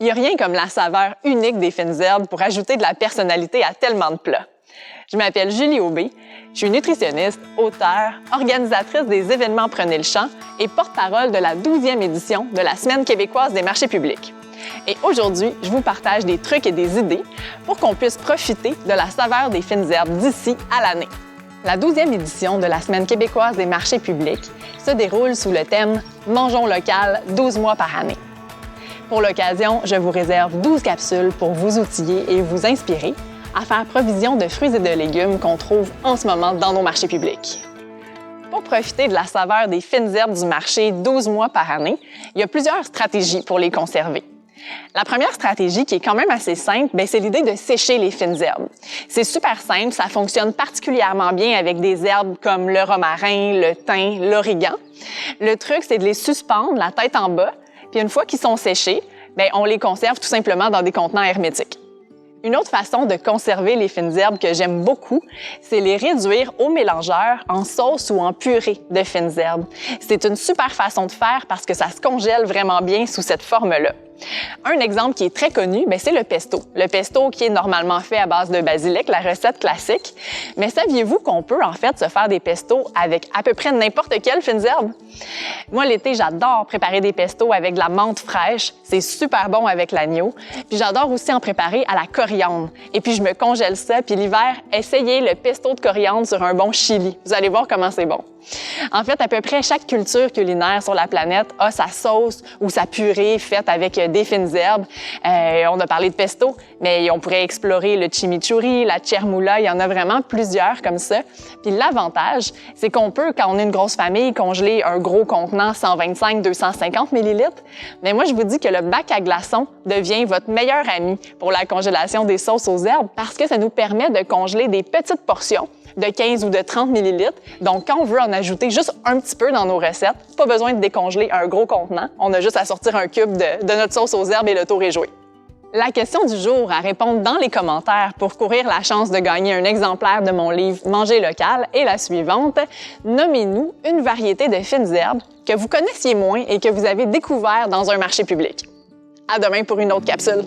Il n'y a rien comme la saveur unique des fines herbes pour ajouter de la personnalité à tellement de plats. Je m'appelle Julie Aubé, je suis nutritionniste, auteure, organisatrice des événements Prenez le champ et porte-parole de la 12e édition de la Semaine québécoise des marchés publics. Et aujourd'hui, je vous partage des trucs et des idées pour qu'on puisse profiter de la saveur des fines herbes d'ici à l'année. La 12e édition de la Semaine québécoise des marchés publics se déroule sous le thème « Mangeons local 12 mois par année ». Pour l'occasion, je vous réserve 12 capsules pour vous outiller et vous inspirer à faire provision de fruits et de légumes qu'on trouve en ce moment dans nos marchés publics. Pour profiter de la saveur des fines herbes du marché 12 mois par année, il y a plusieurs stratégies pour les conserver. La première stratégie, qui est quand même assez simple, c'est l'idée de sécher les fines herbes. C'est super simple, ça fonctionne particulièrement bien avec des herbes comme le romarin, le thym, l'origan. Le truc, c'est de les suspendre la tête en bas, puis une fois qu'ils sont séchés, on les conserve tout simplement dans des contenants hermétiques. Une autre façon de conserver les fines herbes que j'aime beaucoup, c'est les réduire au mélangeur en sauce ou en purée de fines herbes. C'est une super façon de faire parce que ça se congèle vraiment bien sous cette forme-là. Un exemple qui est très connu, c'est le pesto. Le pesto qui est normalement fait à base de basilic, la recette classique. Mais saviez-vous qu'on peut en fait se faire des pestos avec à peu près n'importe quelle fines herbes? Moi, l'été, j'adore préparer des pestos avec de la menthe fraîche. C'est super bon avec l'agneau. Puis j'adore aussi en préparer à la coriandre. Et puis je me congèle ça. Puis l'hiver, essayez le pesto de coriandre sur un bon chili. Vous allez voir comment c'est bon. En fait, à peu près chaque culture culinaire sur la planète a sa sauce ou sa purée faite avec des fines herbes. On a parlé de pesto, mais on pourrait explorer le chimichurri, la chermoula, il y en a vraiment plusieurs comme ça. Puis l'avantage, c'est qu'on peut, quand on est une grosse famille, congeler un gros contenant 125-250 ml. Mais moi, je vous dis que le bac à glaçons devient votre meilleur ami pour la congélation des sauces aux herbes parce que ça nous permet de congeler des petites portions de 15 ou de 30 ml. Donc, quand on veut en ajouter juste un petit peu dans nos recettes, pas besoin de décongeler un gros contenant. On a juste à sortir un cube de notre sauce aux herbes et le tour est joué. La question du jour à répondre dans les commentaires pour courir la chance de gagner un exemplaire de mon livre « Manger local » est la suivante. Nommez-nous une variété de fines herbes que vous connaissiez moins et que vous avez découvert dans un marché public. À demain pour une autre capsule.